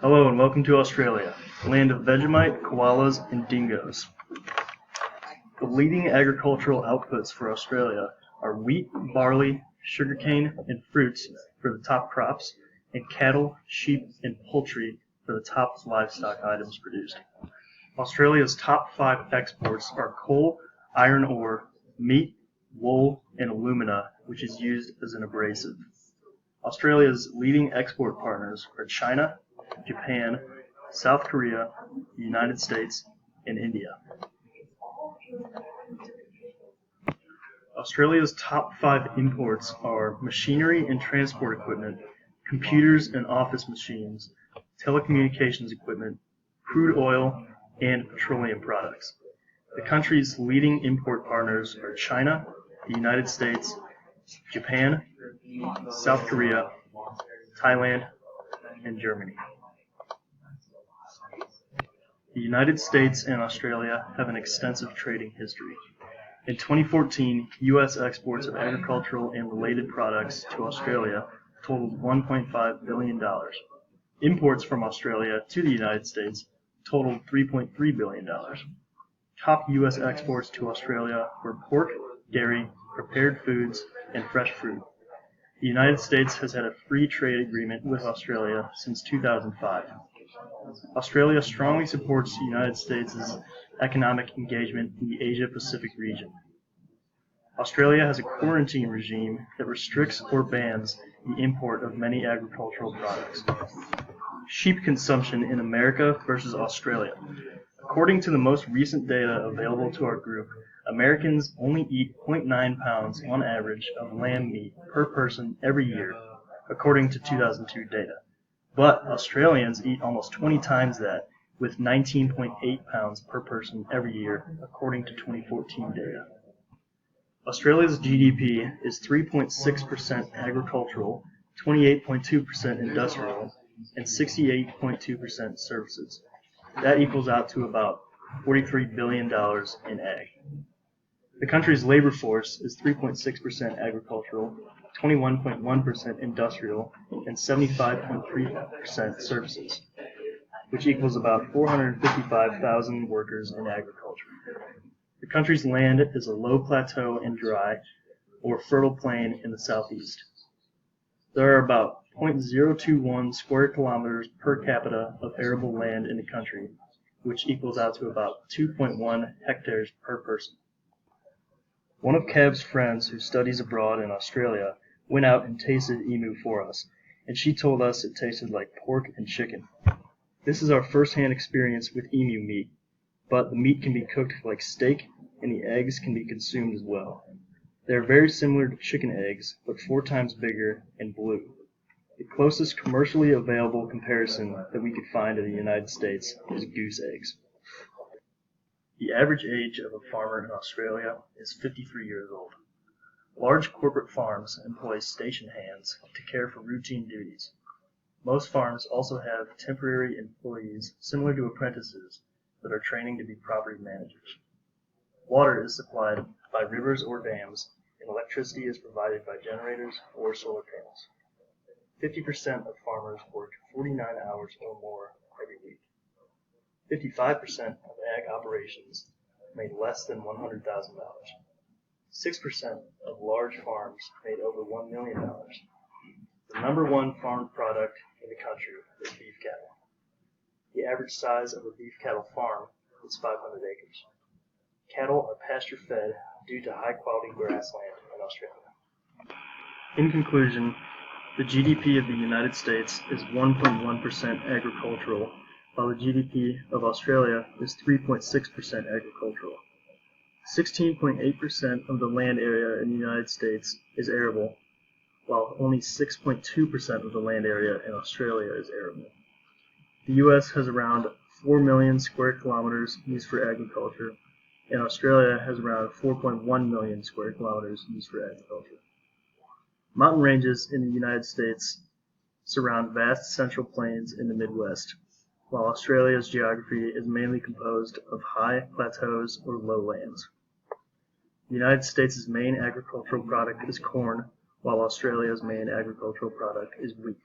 Hello and welcome to Australia, land of Vegemite, koalas, and dingoes. The leading agricultural outputs for Australia are wheat, barley, sugarcane, and fruits for the top crops, and cattle, sheep, and poultry for the top livestock items produced. Australia's top 5 exports are coal, iron ore, meat, wool, and alumina, which is used as an abrasive. Australia's leading export partners are China, Japan, South Korea, the United States, and India. Australia's top 5 imports are machinery and transport equipment, computers and office machines, telecommunications equipment, crude oil, and petroleum products. The country's leading import partners are China, the United States, Japan, South Korea, Thailand, and Germany. The United States and Australia have an extensive trading history. In 2014, U.S. exports of agricultural and related products to Australia totaled $1.5 billion. Imports from Australia to the United States totaled $3.3 billion. Top U.S. exports to Australia were pork, dairy, prepared foods, and fresh fruit. The United States has had a free trade agreement with Australia since 2005. Australia strongly supports the United States' economic engagement in the Asia-Pacific region. Australia has a quarantine regime that restricts or bans the import of many agricultural products. Sheep consumption in America versus Australia. According to the most recent data available to our group, Americans only eat 0.9 pounds on average of lamb meat per person every year, according to 2002 data. But Australians eat almost 20 times that, with 19.8 pounds per person every year, according to 2014 data. Australia's GDP is 3.6% agricultural, 28.2% industrial, and 68.2% services. That equals out to about $43 billion in ag. The country's labor force is 3.6% agricultural, 21.1% industrial, and 75.3% services, which equals about 455,000 workers in agriculture. The country's land is a low plateau and dry, or fertile plain in the southeast. There are about 0.021 square kilometers per capita of arable land in the country, which equals out to about 2.1 hectares per person. One of Cab's friends who studies abroad in Australia went out and tasted emu for us, and she told us it tasted like pork and chicken. This is our first-hand experience with emu meat, but the meat can be cooked like steak, and the eggs can be consumed as well. They are very similar to chicken eggs, but 4 times bigger and blue. The closest commercially available comparison that we could find in the United States is goose eggs. The average age of a farmer in Australia is 53 years old. Large corporate farms employ station hands to care for routine duties. Most farms also have temporary employees similar to apprentices that are training to be property managers. Water is supplied by rivers or dams, and electricity is provided by generators or solar panels. 50% of farmers work 49 hours or more every week. 55% of ag operations made less than $100,000. 6% of large farms made over $1 million. The number 1 farmed product in the country is beef cattle. The average size of a beef cattle farm is 500 acres. Cattle are pasture-fed due to high-quality grassland in Australia. In conclusion, the GDP of the United States is 1.1% agricultural, while the GDP of Australia is 3.6% agricultural. 16.8% of the land area in the United States is arable, while only 6.2% of the land area in Australia is arable. The U.S. has around 4 million square kilometers used for agriculture, and Australia has around 4.1 million square kilometers used for agriculture. Mountain ranges in the United States surround vast central plains in the Midwest, while Australia's geography is mainly composed of high plateaus or lowlands. The United States' main agricultural product is corn, while Australia's main agricultural product is wheat.